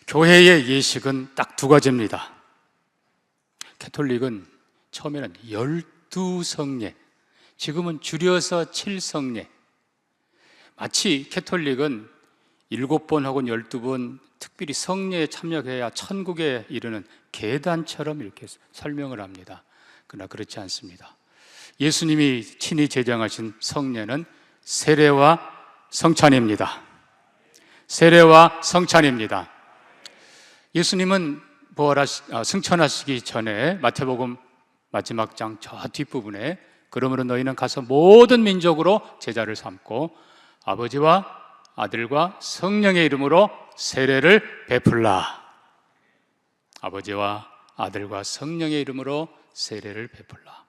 교회의 예식은 딱 두 가지입니다. 캐톨릭은 처음에는 12성례, 지금은 줄여서 7성례. 마치 캐톨릭은 7번 혹은 12번 특별히 성례에 참여해야 천국에 이르는 계단처럼 이렇게 설명을 합니다. 그러나 그렇지 않습니다. 예수님이 친히 제정하신 성례는 세례와 성찬입니다. 세례와 성찬입니다. 예수님은 승천하시기 전에 마태복음 마지막 장 저 뒷부분에 그러므로 너희는 가서 모든 민족으로 제자를 삼고 아버지와 아들과 성령의 이름으로 세례를 베풀라. 아버지와 아들과 성령의 이름으로 세례를 베풀라.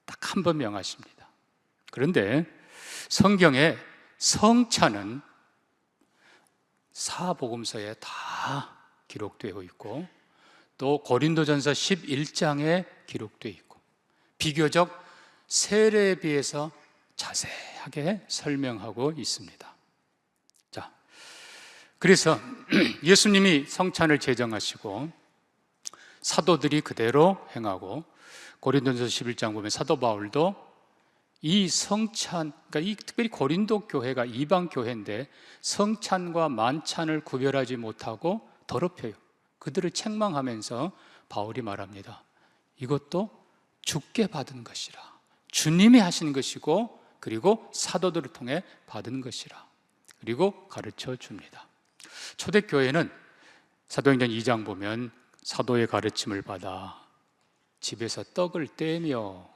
딱 한 번 명하십니다. 그런데 성경에 성찬은 사복음서에 다 기록되어 있고 또 고린도전서 11장에 기록되어 있고 비교적 세례에 비해서 자세하게 설명하고 있습니다. 자, 그래서 예수님이 성찬을 제정하시고 사도들이 그대로 행하고 고린도전서 11장 보면 사도 바울도 이 성찬, 그러니까 이 특별히 고린도 교회가 이방 교회인데 성찬과 만찬을 구별하지 못하고 더럽혀요. 그들을 책망하면서 바울이 말합니다. 이것도 주께 받은 것이라. 주님이 하신 것이고 그리고 사도들을 통해 받은 것이라. 그리고 가르쳐 줍니다. 초대교회는 사도행전 2장 보면 사도의 가르침을 받아 집에서 떡을 떼며,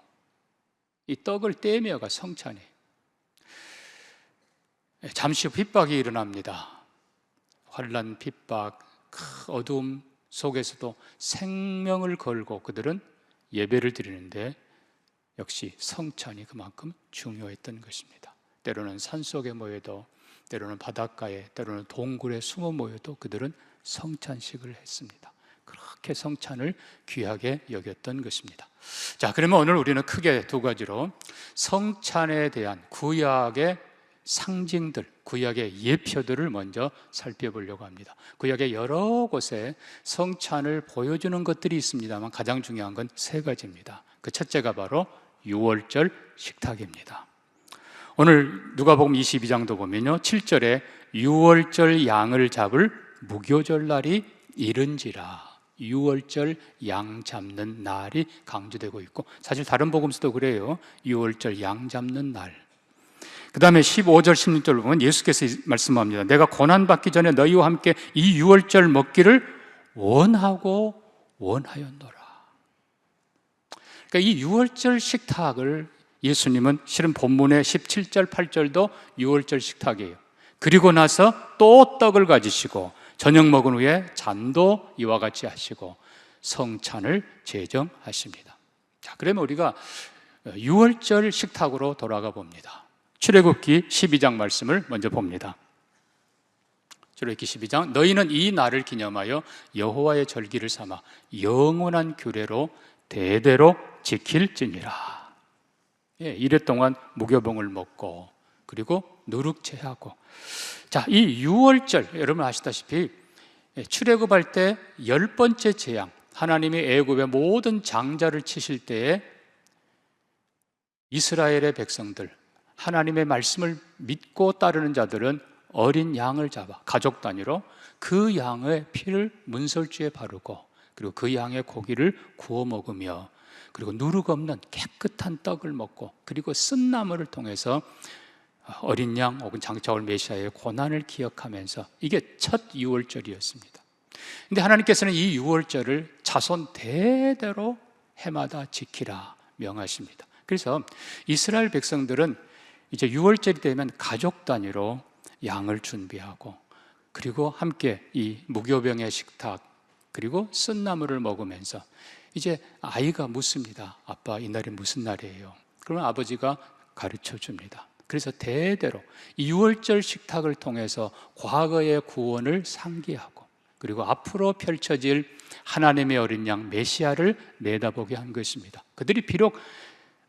이 떡을 떼며가 성찬이에요. 잠시 후 핍박이 일어납니다. 환난, 핍박, 어두움 속에서도 생명을 걸고 그들은 예배를 드리는데 역시 성찬이 그만큼 중요했던 것입니다. 때로는 산속에 모여도, 때로는 바닷가에, 때로는 동굴에 숨어 모여도 그들은 성찬식을 했습니다. 그렇게 성찬을 귀하게 여겼던 것입니다. 자, 그러면 오늘 우리는 크게 두 가지로 성찬에 대한 구약의 상징들, 구약의 예표들을 먼저 살펴보려고 합니다. 구약의 여러 곳에 성찬을 보여주는 것들이 있습니다만 가장 중요한 건 세 가지입니다. 그 첫째가 바로 유월절 식탁입니다. 오늘 누가복음 22장도 보면요, 7절에 유월절 양을 잡을 무교절 날이 이른지라, 유월절 양 잡는 날이 강조되고 있고, 사실 다른 복음서도 그래요. 유월절 양 잡는 날. 그 다음에 15절 16절 보면 예수께서 말씀합니다. 내가 고난받기 전에 너희와 함께 이 유월절 먹기를 원하고 원하였노라. 그러니까 이 유월절 식탁을 예수님은 실은 본문의 17절 8절도 유월절 식탁이에요. 그리고 나서 또 떡을 가지시고 저녁 먹은 후에 잔도 이와 같이 하시고 성찬을 제정하십니다. 자, 그러면 우리가 유월절 식탁으로 돌아가 봅니다. 출애굽기 12장 말씀을 먼저 봅니다. 출애굽기 12장, 너희는 이 날을 기념하여 여호와의 절기를 삼아 영원한 규례로 대대로 지킬지니라. 이래 동안 무교병을 먹고 그리고 누룩제하고. 자, 이 유월절 여러분 아시다시피 출애굽할 때 10번째 재앙, 하나님이 애굽의 모든 장자를 치실 때에 이스라엘의 백성들, 하나님의 말씀을 믿고 따르는 자들은 어린 양을 잡아 가족 단위로 그 양의 피를 문설주에 바르고 그리고 그 양의 고기를 구워 먹으며 그리고 누룩 없는 깨끗한 떡을 먹고 그리고 쓴 나물을 통해서 어린 양 혹은 장차 올 메시아의 고난을 기억하면서 이게 첫 유월절이었습니다. 그런데 하나님께서는 이 유월절을 자손 대대로 해마다 지키라 명하십니다. 그래서 이스라엘 백성들은 이제 유월절이 되면 가족 단위로 양을 준비하고 그리고 함께 이 무교병의 식탁 그리고 쓴 나물을 먹으면서 이제 아이가 묻습니다. 아빠, 이날이 무슨 날이에요? 그러면 아버지가 가르쳐 줍니다. 그래서 대대로 이 유월절 식탁을 통해서 과거의 구원을 상기하고 그리고 앞으로 펼쳐질 하나님의 어린 양 메시아를 내다보게 한 것입니다. 그들이 비록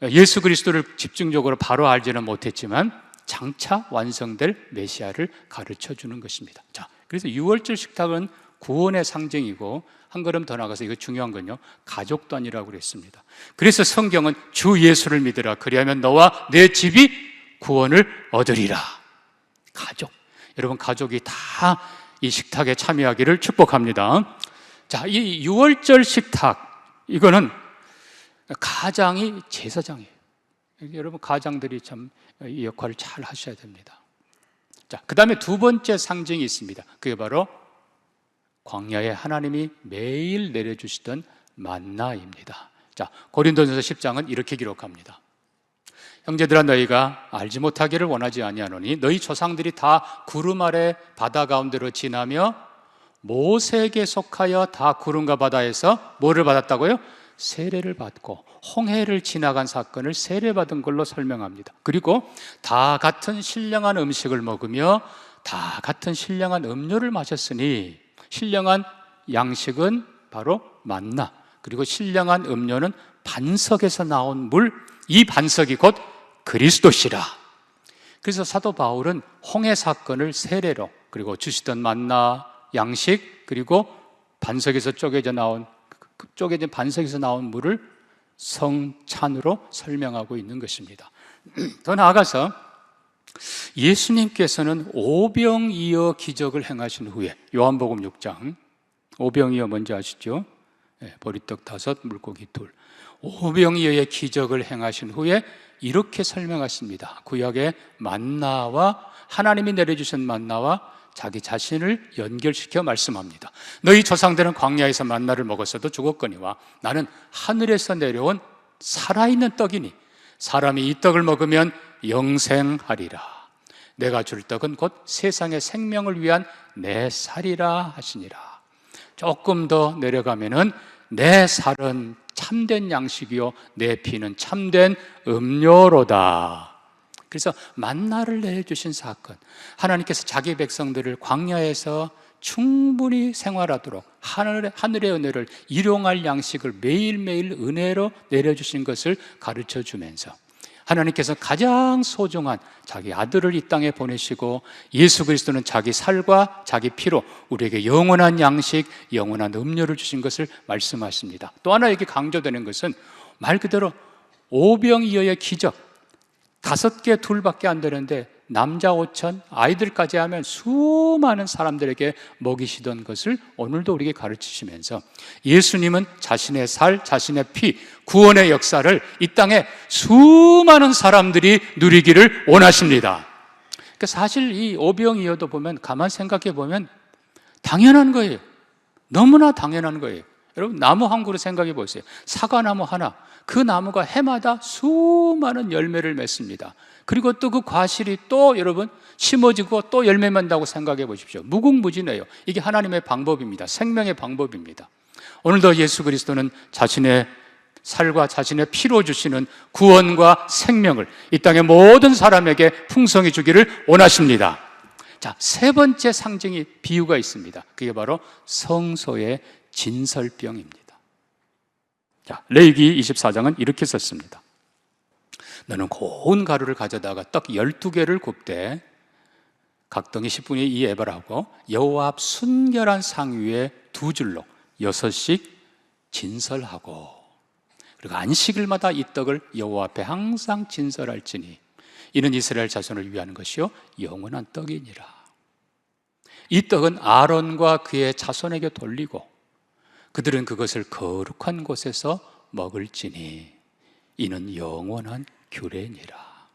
예수 그리스도를 집중적으로 바로 알지는 못했지만 장차 완성될 메시아를 가르쳐 주는 것입니다. 자, 그래서 유월절 식탁은 구원의 상징이고, 한 걸음 더 나가서 이거 중요한 건요, 가족 단위라고 그랬습니다. 그래서 성경은 주 예수를 믿으라, 그리하면 너와 내 집이 구원을 얻으리라. 가족. 여러분, 가족이 다 이 식탁에 참여하기를 축복합니다. 자, 이 유월절 식탁, 이거는 가장이 제사장이에요. 여러분, 가장들이 참 이 역할을 잘 하셔야 됩니다. 자, 그 다음에 두 번째 상징이 있습니다. 그게 바로 광야에 하나님이 매일 내려주시던 만나입니다. 자, 고린도전서 10장은 이렇게 기록합니다. 형제들아, 너희가 알지 못하기를 원하지 아니하노니 너희 조상들이 다 구름 아래 바다 가운데로 지나며 모세에게 속하여 다 구름과 바다에서 뭐를 받았다고요? 세례를 받고 홍해를 지나간 사건을 세례받은 걸로 설명합니다. 그리고 다 같은 신령한 음식을 먹으며 다 같은 신령한 음료를 마셨으니, 신령한 양식은 바로 만나, 그리고 신령한 음료는 반석에서 나온 물, 이 반석이 곧 그리스도시라. 그래서 사도 바울은 홍해 사건을 세례로, 그리고 주시던 만나, 양식, 그리고 반석에서 쪼개진 반석에서 나온 물을 성찬으로 설명하고 있는 것입니다. 더 나아가서 예수님께서는 오병이어 기적을 행하신 후에, 요한복음 6장, 오병이어 뭔지 아시죠? 보리떡 5, 물고기 2. 오병이어의 기적을 행하신 후에 이렇게 설명하십니다. 구약의 만나와, 하나님이 내려주신 만나와 자기 자신을 연결시켜 말씀합니다. 너희 조상들은 광야에서 만나를 먹었어도 죽었거니와 나는 하늘에서 내려온 살아있는 떡이니 사람이 이 떡을 먹으면 영생하리라. 내가 줄 떡은 곧 세상의 생명을 위한 내 살이라 하시니라. 조금 더 내려가면은 내 살은 참된 양식이요 내 피는 참된 음료로다. 그래서 만나를 내려주신 사건, 하나님께서 자기 백성들을 광야에서 충분히 생활하도록 하늘의 은혜를 일용할 양식을 매일매일 은혜로 내려주신 것을 가르쳐 주면서, 하나님께서 가장 소중한 자기 아들을 이 땅에 보내시고 예수 그리스도는 자기 살과 자기 피로 우리에게 영원한 양식, 영원한 음료를 주신 것을 말씀하십니다. 또 하나 여기 강조되는 것은 말 그대로 오병이어의 기적, 5개 둘밖에 안 되는데 남자 5천, 아이들까지 하면 수많은 사람들에게 먹이시던 것을 오늘도 우리에게 가르치시면서, 예수님은 자신의 살, 자신의 피, 구원의 역사를 이 땅에 수많은 사람들이 누리기를 원하십니다. 그러니까 사실 이 오병이어도 보면, 가만 생각해 보면 당연한 거예요. 너무나 당연한 거예요. 여러분, 나무 한 그루 생각해 보세요. 사과나무 하나, 그 나무가 해마다 수많은 열매를 맺습니다. 그리고 또 그 과실이 또 여러분 심어지고 또 열매 맺는다고 생각해 보십시오. 무궁무진해요. 이게 하나님의 방법입니다. 생명의 방법입니다. 오늘도 예수 그리스도는 자신의 살과 자신의 피로 주시는 구원과 생명을 이 땅의 모든 사람에게 풍성히 주기를 원하십니다. 자, 세 번째 상징이, 비유가 있습니다. 그게 바로 성소의 진설병입니다. 자, 레위기 24장은 이렇게 썼습니다. 너는 고운 가루를 가져다가 떡 12개를 굽되 각덩이 10분의 2 에바를 하고 여호와 앞 순결한 상 위에 2줄로 6씩 진설하고, 그리고 안식일마다 이 떡을 여호와 앞에 항상 진설할지니 이는 이스라엘 자손을 위한 것이요 영원한 떡이니라. 이 떡은 아론과 그의 자손에게 돌리고 그들은 그것을 거룩한 곳에서 먹을지니 이는 영원한 규례니라.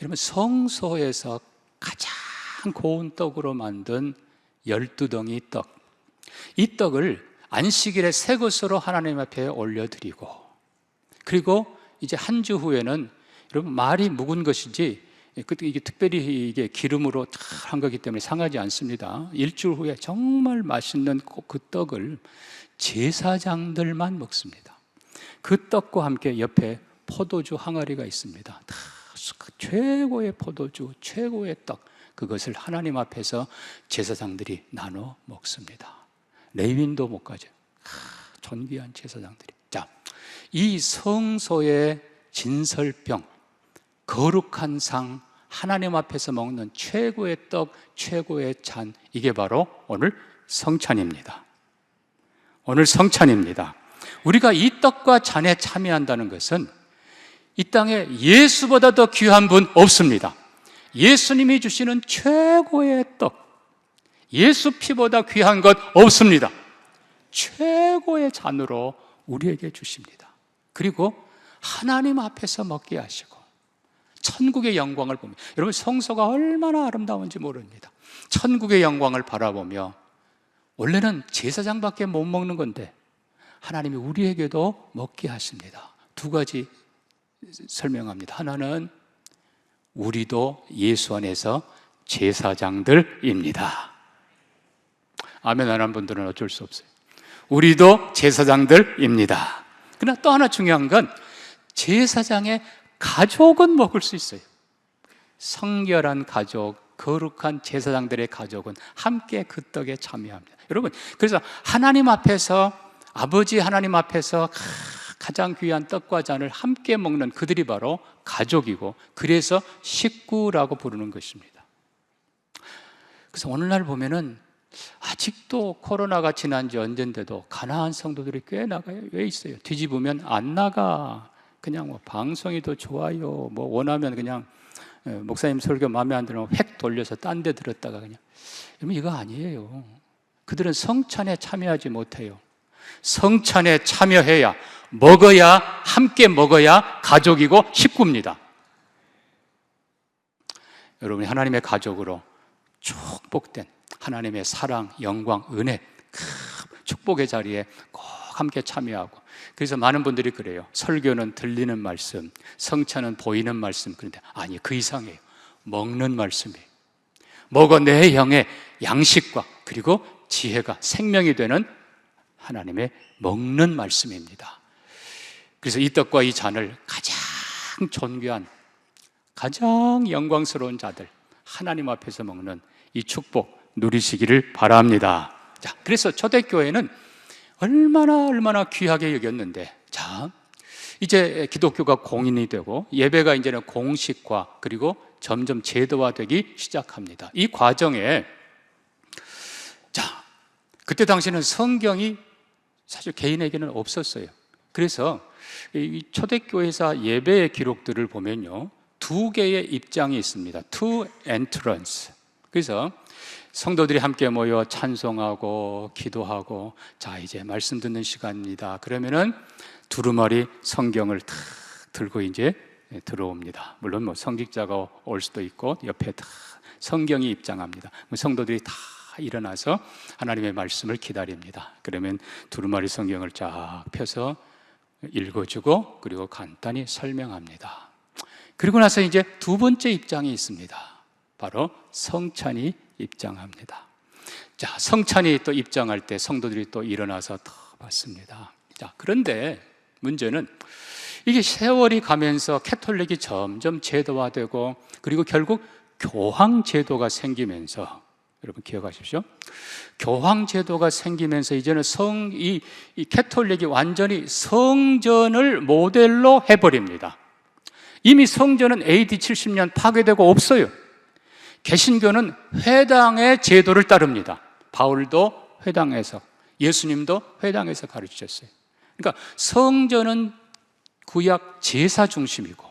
여러분, 성소에서 가장 고운 떡으로 만든 12덩이 떡, 이 떡을 안식일에 새 것으로 하나님 앞에 올려드리고, 그리고 이제 한 주 후에는, 여러분, 말이 묵은 것이지 이게 특별히 이게 기름으로 한 거기 때문에 상하지 않습니다. 일주일 후에 정말 맛있는 그 떡을 제사장들만 먹습니다. 그 떡과 함께 옆에 포도주 항아리가 있습니다. 최고의 포도주, 최고의 떡, 그것을 하나님 앞에서 제사장들이 나눠 먹습니다. 레위인도 못 가죠. 존귀한 제사장들이. 자, 이 성소의 진설병, 거룩한 상, 하나님 앞에서 먹는 최고의 떡, 최고의 잔, 이게 바로 오늘 성찬입니다. 오늘 성찬입니다. 우리가 이 떡과 잔에 참여한다는 것은 이 땅에 예수보다 더 귀한 분 없습니다. 예수님이 주시는 최고의 떡, 예수 피보다 귀한 것 없습니다. 최고의 잔으로 우리에게 주십니다. 그리고 하나님 앞에서 먹게 하시고 천국의 영광을 보며, 여러분 성소가 얼마나 아름다운지 모릅니다. 천국의 영광을 바라보며, 원래는 제사장밖에 못 먹는 건데 하나님이 우리에게도 먹게 하십니다. 두 가지 설명합니다. 하나는 우리도 예수 안에서 제사장들입니다. 아멘 안 한 분들은 어쩔 수 없어요. 우리도 제사장들입니다. 그러나 또 하나 중요한 건 제사장의 가족은 먹을 수 있어요. 성결한 가족, 거룩한 제사장들의 가족은 함께 그 떡에 참여합니다. 여러분, 그래서 하나님 앞에서, 아버지 하나님 앞에서 가장 귀한 떡과 잔을 함께 먹는 그들이 바로 가족이고, 그래서 식구라고 부르는 것입니다. 그래서 오늘날 보면은 아직도 코로나가 지난 지 언젠데도 가난한 성도들이 꽤 나가요. 왜 있어요? 뒤집으면 안 나가. 그냥 뭐 방송이 더 좋아요. 뭐 원하면 그냥 목사님 설교 마음에 안 들면 획 돌려서 딴 데 들었다가 그냥. 여러분, 이거 아니에요. 그들은 성찬에 참여하지 못해요. 성찬에 참여해야, 먹어야, 함께 먹어야 가족이고 식구입니다. 여러분이 하나님의 가족으로 축복된 하나님의 사랑, 영광, 은혜, 큰 축복의 자리에 꼭 함께 참여하고, 그래서 많은 분들이 그래요. 설교는 들리는 말씀, 성찬은 보이는 말씀. 그런데 아니, 그 이상이에요. 먹는 말씀이에요. 먹어 내 영의 양식과 그리고 지혜가 생명이 되는 하나님의 먹는 말씀입니다. 그래서 이 떡과 이 잔을 가장 존귀한, 가장 영광스러운 자들, 하나님 앞에서 먹는 이 축복 누리시기를 바랍니다. 자, 그래서 초대교회는 얼마나 귀하게 여겼는데, 자, 이제 기독교가 공인이 되고 예배가 이제는 공식화, 그리고 점점 제도화되기 시작합니다. 이 과정에, 자, 그때 당시에는 성경이 사실 개인에게는 없었어요. 그래서 이 초대교회사 예배의 기록들을 보면요, 두 개의 입장이 있습니다. Two entrance. 그래서 성도들이 함께 모여 찬송하고 기도하고, 자, 이제 말씀 듣는 시간입니다. 그러면은 두루마리 성경을 탁 들고 이제 들어옵니다. 물론 뭐 성직자가 올 수도 있고 옆에 다 성경이 입장합니다. 성도들이 다 일어나서 하나님의 말씀을 기다립니다. 그러면 두루마리 성경을 쫙 펴서 읽어주고 그리고 간단히 설명합니다. 그리고 나서 이제 두 번째 입장이 있습니다. 바로 성찬이 입장합니다. 자, 성찬이 또 입장할 때 성도들이 또 일어나서 더 받습니다. 자, 그런데 문제는 이게 세월이 가면서 캐톨릭이 점점 제도화되고, 그리고 결국 교황 제도가 생기면서, 여러분 기억하십시오. 교황 제도가 생기면서 이제는 이 캐톨릭이 완전히 성전을 모델로 해버립니다. 이미 성전은 AD 70년 파괴되고 없어요. 개신교는 회당의 제도를 따릅니다. 바울도 회당에서, 예수님도 회당에서 가르치셨어요. 그러니까 성전은 구약 제사 중심이고,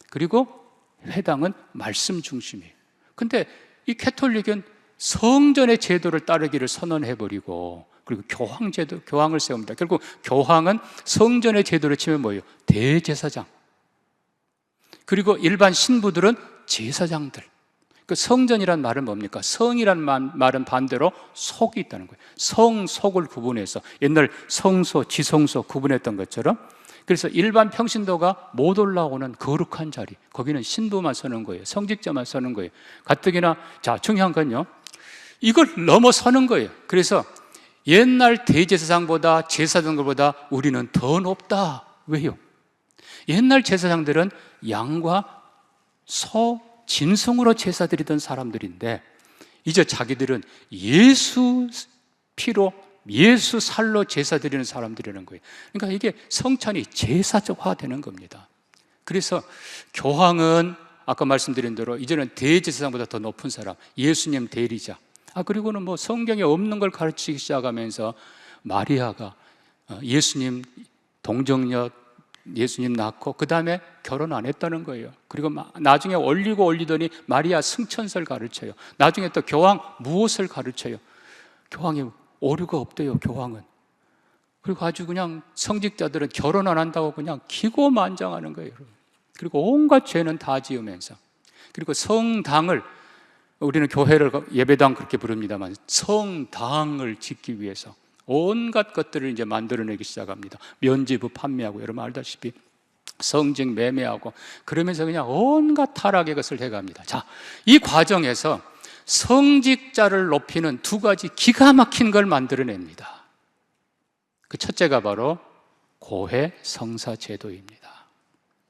그리고 회당은 말씀 중심이에요. 근데 이 캐톨릭은 성전의 제도를 따르기를 선언해버리고, 그리고 교황 제도, 교황을 세웁니다. 결국 교황은 성전의 제도를 치면 뭐예요? 대제사장. 그리고 일반 신부들은 제사장들. 그 성전이란 말은 뭡니까? 성이란 말은 반대로 속이 있다는 거예요. 성, 속을 구분해서, 옛날 성소, 지성소 구분했던 것처럼, 그래서 일반 평신도가 못 올라오는 거룩한 자리, 거기는 신부만 서는 거예요. 성직자만 서는 거예요. 가뜩이나, 자, 중요한 건요, 이걸 넘어서는 거예요. 그래서 옛날 대제사장보다, 제사장들보다 우리는 더 높다. 왜요? 옛날 제사장들은 양과 소, 짐승으로 제사 드리던 사람들인데, 이제 자기들은 예수 피로, 예수 살로 제사 드리는 사람들이라는 거예요. 그러니까 이게 성찬이 제사적화 되는 겁니다. 그래서 교황은 아까 말씀드린 대로 이제는 대제사장보다 더 높은 사람, 예수님 대리자. 그리고는 뭐 성경에 없는 걸 가르치기 시작하면서 마리아가 예수님 동정녀, 예수님 낳고 그 다음에 결혼 안 했다는 거예요. 그리고 나중에 올리더니 마리아 승천설 가르쳐요. 나중에 또 교황 무엇을 가르쳐요. 교황이 오류가 없대요, 교황은. 그리고 아주 그냥 성직자들은 결혼 안 한다고 그냥 기고만장하는 거예요. 그리고 온갖 죄는 다 지으면서, 그리고 성당을, 우리는 교회를 예배당 그렇게 부릅니다만 성당을 짓기 위해서 온갖 것들을 이제 만들어내기 시작합니다. 면죄부 판매하고, 여러분 알다시피 성직 매매하고, 그러면서 그냥 온갖 타락의 것을 해갑니다. 자, 이 과정에서 성직자를 높이는 두 가지 기가 막힌 걸 만들어냅니다. 그 첫째가 바로 고해 성사 제도입니다.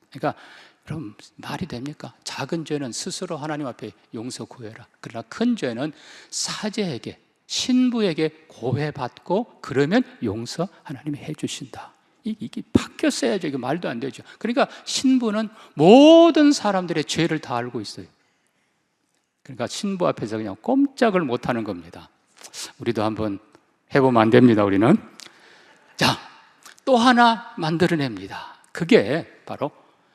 그러니까 그럼 말이 됩니까? 작은 죄는 스스로 하나님 앞에 용서 구해라. 그러나 큰 죄는 사제에게, 신부에게 고해받고 그러면 용서 하나님이 해주신다. 이게 바뀌었어야죠. 이게 말도 안 되죠. 그러니까 신부는 모든 사람들의 죄를 다 알고 있어요. 그러니까 신부 앞에서 그냥 꼼짝을 못하는 겁니다. 우리도 한번 해보면 안 됩니다, 우리는. 자, 또 하나 만들어냅니다. 그게 바로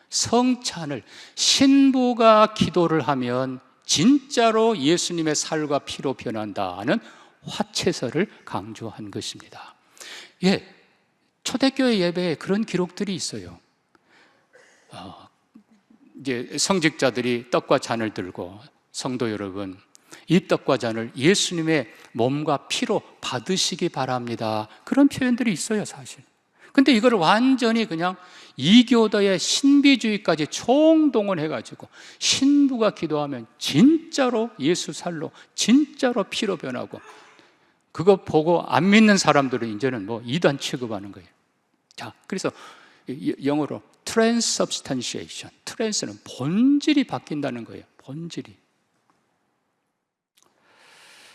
성찬을, 신부가 기도를 하면 진짜로 예수님의 살과 피로 변한다는 화채설을 강조한 것입니다. 예, 초대교회 예배에 그런 기록들이 있어요. 이제 성직자들이 떡과 잔을 들고, 성도 여러분, 이 떡과 잔을 예수님의 몸과 피로 받으시기 바랍니다. 그런 표현들이 있어요, 사실. 근데 이걸 완전히 그냥 이교도의 신비주의까지 총동원해가지고 신부가 기도하면 진짜로 예수 살로, 진짜로 피로 변하고, 그거 보고 안 믿는 사람들은 이제는 뭐 이단 취급하는 거예요. 자, 그래서 영어로 transubstantiation, trans는 본질이 바뀐다는 거예요. 본질이.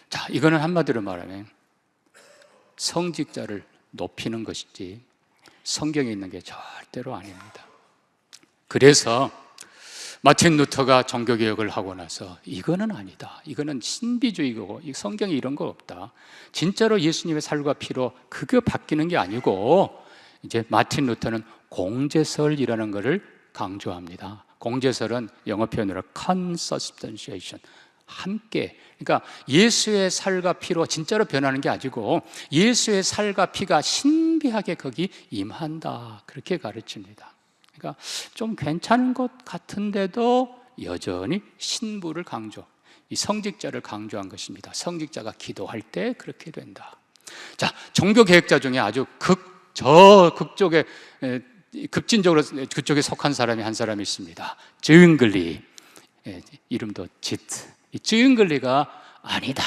자, 이거는 한마디로 말하면 성직자를 높이는 것이지 성경에 있는 게 절대로 아닙니다. 그래서 마틴 루터가 종교개혁을 하고 나서 이거는 아니다, 이거는 신비주의고 성경에 이런 거 없다, 진짜로 예수님의 살과 피로 그게 바뀌는 게 아니고, 이제 마틴 루터는 공제설이라는 것을 강조합니다. 공제설은 영어 표현으로 consubstantiation, 함께, 그러니까 예수의 살과 피로 진짜로 변하는 게 아니고 예수의 살과 피가 신비하게 거기 임한다, 그렇게 가르칩니다. 그러니까 좀 괜찮은 것 같은데도 여전히 신부를 강조, 이 성직자를 강조한 것입니다. 성직자가 기도할 때 그렇게 된다. 자, 종교개혁자 중에 아주 극쪽에 급진적으로 그쪽에 속한 사람이 한 사람이 있습니다. 즈윙글리, 이름도 지트. 이 즈윙글리가 아니다,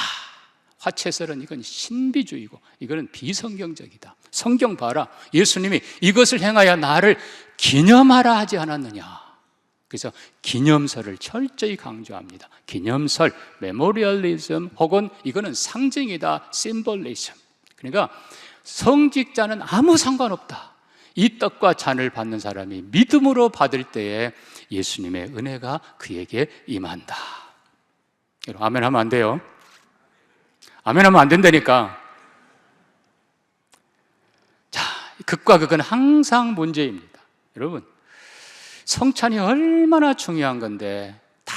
화채설은 이건 신비주의고 이거는 비성경적이다, 성경 봐라, 예수님이 이것을 행하여 나를 기념하라 하지 않았느냐. 그래서 기념설을 철저히 강조합니다. 기념설, 메모리얼리즘, 혹은 이거는 상징이다, 심볼리즘. 그러니까 성직자는 아무 상관없다. 이 떡과 잔을 받는 사람이 믿음으로 받을 때에 예수님의 은혜가 그에게 임한다. 여러분, 아멘 하면 안 돼요. 아멘 하면 안 된다니까. 자, 극과 극은 항상 문제입니다. 여러분, 성찬이 얼마나 중요한 건데 다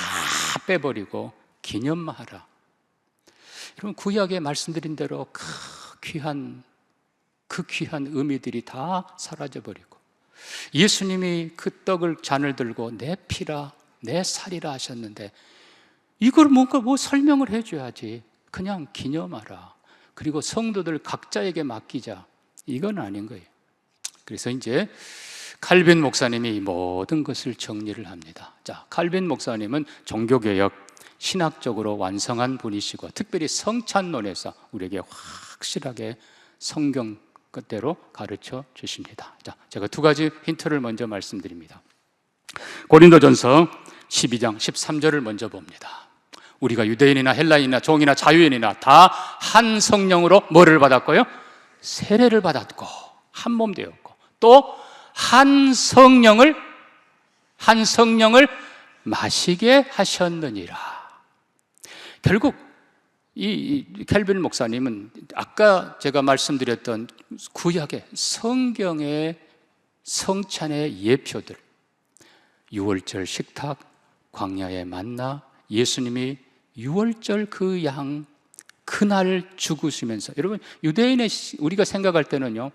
빼버리고 기념만 하라. 여러분, 구약에 말씀드린 대로 그 귀한 의미들이 다 사라져버리고, 예수님이 그 떡을 잔을 들고 내 피라 내 살이라 하셨는데 이걸 뭔가 설명을 해줘야지. 그냥 기념하라, 그리고 성도들 각자에게 맡기자, 이건 아닌 거예요. 그래서 이제 칼빈 목사님이 이 모든 것을 정리를 합니다. 자, 칼빈 목사님은 종교개혁 신학적으로 완성한 분이시고, 특별히 성찬론에서 우리에게 확실하게 성경 그대로 가르쳐 주십니다. 자, 제가 두 가지 힌트를 먼저 말씀드립니다. 고린도전서 12장 13절을 먼저 봅니다. 우리가 유대인이나 헬라인이나 종이나 자유인이나 다 한 성령으로 뭐를 받았고요? 세례를 받았고 한 몸 되었고, 또 한 성령을 마시게 하셨느니라. 결국 이 켈빈 목사님은 아까 제가 말씀드렸던 구약의 성경의 성찬의 예표들, 유월절 식탁, 광야의 만나, 예수님이 유월절 그 양 그날 죽으시면서, 여러분 유대인의 우리가 생각할 때는요,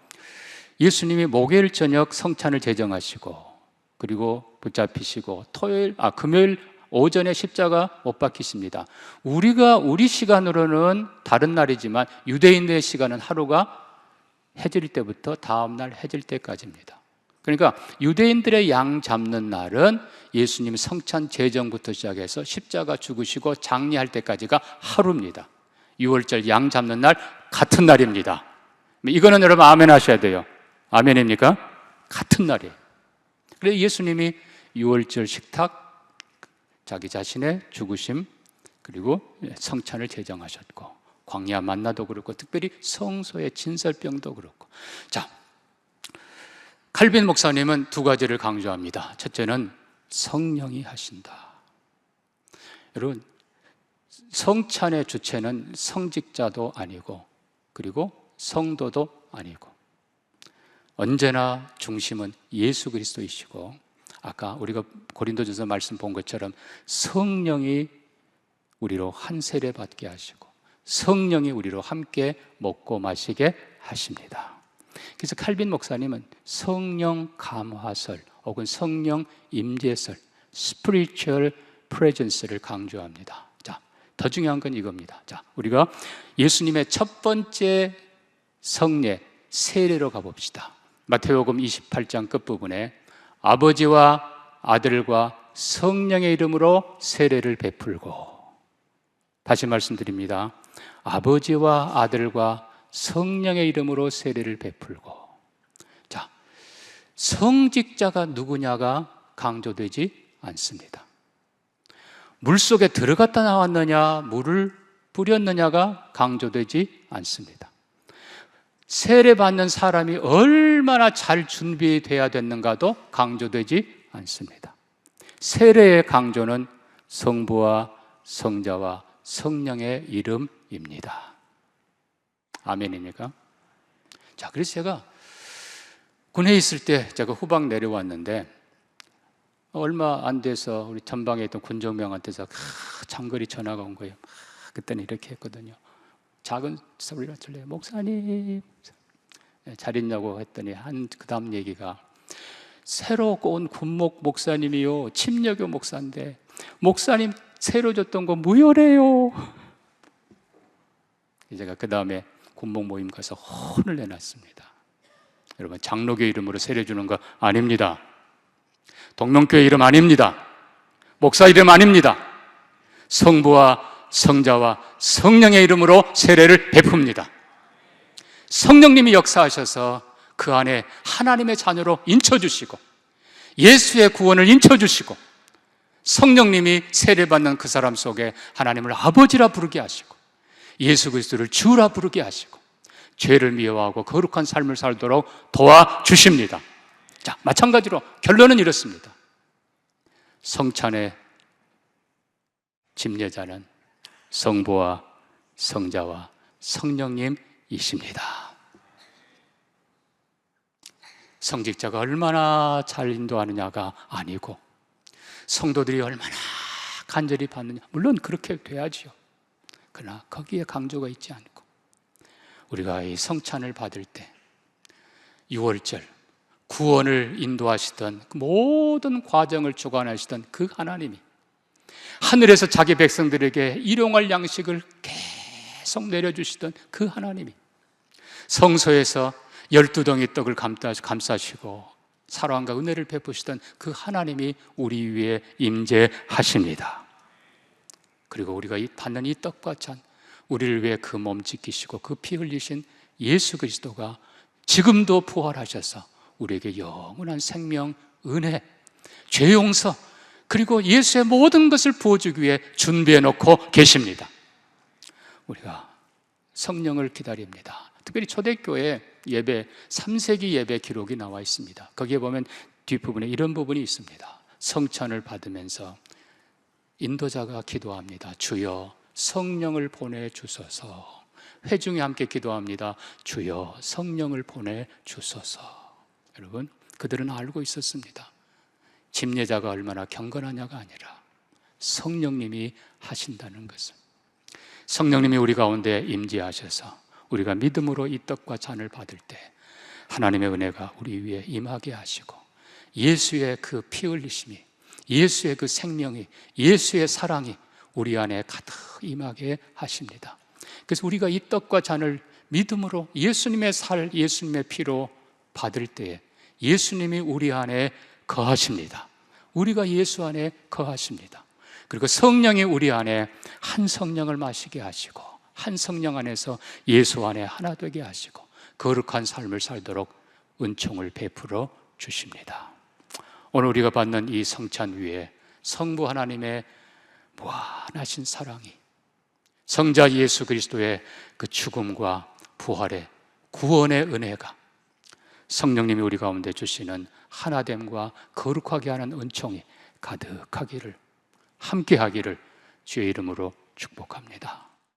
예수님이 목요일 저녁 성찬을 제정하시고 그리고 붙잡히시고 금요일 오전에 십자가 못 박히십니다. 우리 시간으로는 다른 날이지만 유대인의 시간은 하루가 해질 때부터 다음날 해질 때까지입니다. 그러니까 유대인들의 양 잡는 날은 예수님 성찬 제정부터 시작해서 십자가 죽으시고 장례할 때까지가 하루입니다. 유월절 양 잡는 날 같은 날입니다. 이거는 여러분 아멘 하셔야 돼요. 아멘입니까? 같은 날이에요. 그래서 예수님이 유월절 식탁, 자기 자신의 죽으심, 그리고 성찬을 제정하셨고, 광야 만나도 그렇고, 특별히 성소의 진설병도 그렇고. 자, 칼빈 목사님은 두 가지를 강조합니다. 첫째는 성령이 하신다. 여러분, 성찬의 주체는 성직자도 아니고, 그리고 성도도 아니고, 언제나 중심은 예수 그리스도이시고, 아까 우리가 고린도전서 말씀 본 것처럼 성령이 우리로 한 세례 받게 하시고 성령이 우리로 함께 먹고 마시게 하십니다. 그래서 칼빈 목사님은 성령 감화설 혹은 성령 임재설, spiritual presence를 강조합니다. 자, 더 중요한 건 이겁니다. 자, 우리가 예수님의 첫 번째 성례 세례로 가봅시다. 마태복음 28장 끝부분에 아버지와 아들과 성령의 이름으로 세례를 베풀고, 다시 말씀드립니다. 아버지와 아들과 성령의 이름으로 세례를 베풀고. 자, 성직자가 누구냐가 강조되지 않습니다. 물속에 들어갔다 나왔느냐, 물을 뿌렸느냐가 강조되지 않습니다. 세례받는 사람이 얼마나 잘 준비되어야 됐는가도 강조되지 않습니다. 세례의 강조는 성부와 성자와 성령의 이름입니다. 아멘입니까? 자, 그래서 제가 군에 있을 때 제가 후방 내려왔는데 얼마 안 돼서 우리 전방에 있던 군정병한테서 장거리 전화가 온 거예요. 그때는 이렇게 했거든요. 작은 소리가 들려요. 목사님 잘 있냐고 했더니 그 다음 얘기가, 새로 온 군목 목사님이요, 침례교 목사인데 목사님 새로 줬던 거 무효래요. 제가 그 다음에 군목 모임 가서 혼을 내놨습니다. 여러분, 장로교 이름으로 세례 주는 거 아닙니다. 동명교회 이름 아닙니다. 목사 이름 아닙니다. 성부와 성자와 성령의 이름으로 세례를 베풉니다. 성령님이 역사하셔서 그 안에 하나님의 자녀로 인쳐주시고 예수의 구원을 인쳐주시고 성령님이 세례받는 그 사람 속에 하나님을 아버지라 부르게 하시고 예수 그리스도를 주라 부르게 하시고 죄를 미워하고 거룩한 삶을 살도록 도와주십니다. 자, 마찬가지로 결론은 이렇습니다. 성찬의 집례자는 성부와 성자와 성령님이십니다. 성직자가 얼마나 잘 인도하느냐가 아니고 성도들이 얼마나 간절히 받느냐, 물론 그렇게 돼야지요. 그러나 거기에 강조가 있지 않고 우리가 이 성찬을 받을 때 유월절 구원을 인도하시던 그 모든 과정을 주관하시던 그 하나님이 하늘에서 자기 백성들에게 일용할 양식을 계속 내려주시던 그 하나님이 성소에서 12덩이 떡을 감싸시고 사랑과 은혜를 베푸시던 그 하나님이 우리 위에 임재하십니다. 그리고 우리가 받는 이 떡과 잔, 우리를 위해 그 몸 지키시고 그 피 흘리신 예수 그리스도가 지금도 부활하셔서 우리에게 영원한 생명, 은혜, 죄 용서, 그리고 예수의 모든 것을 부어주기 위해 준비해 놓고 계십니다. 우리가 성령을 기다립니다. 특별히 초대교회 예배, 3세기 예배 기록이 나와 있습니다. 거기에 보면 뒷부분에 이런 부분이 있습니다. 성찬을 받으면서 인도자가 기도합니다. 주여 성령을 보내주소서. 회중이 함께 기도합니다. 주여 성령을 보내주소서. 여러분, 그들은 알고 있었습니다. 집례자가 얼마나 경건하냐가 아니라 성령님이 하신다는 것을. 성령님이 우리 가운데 임재하셔서 우리가 믿음으로 이 떡과 잔을 받을 때 하나님의 은혜가 우리 위에 임하게 하시고 예수의 그 피 흘리심이, 예수의 그 생명이, 예수의 사랑이 우리 안에 가득 임하게 하십니다. 그래서 우리가 이 떡과 잔을 믿음으로 예수님의 살, 예수님의 피로 받을 때에 예수님이 우리 안에 거하십니다. 우리가 예수 안에 거하십니다. 그리고 성령이 우리 안에 한 성령을 마시게 하시고 한 성령 안에서 예수 안에 하나 되게 하시고 거룩한 삶을 살도록 은총을 베풀어 주십니다. 오늘 우리가 받는 이 성찬 위에 성부 하나님의 무한하신 사랑이, 성자 예수 그리스도의 그 죽음과 부활의 구원의 은혜가, 성령님이 우리 가운데 주시는 하나됨과 거룩하게 하는 은총이 가득하기를, 함께하기를 주의 이름으로 축복합니다.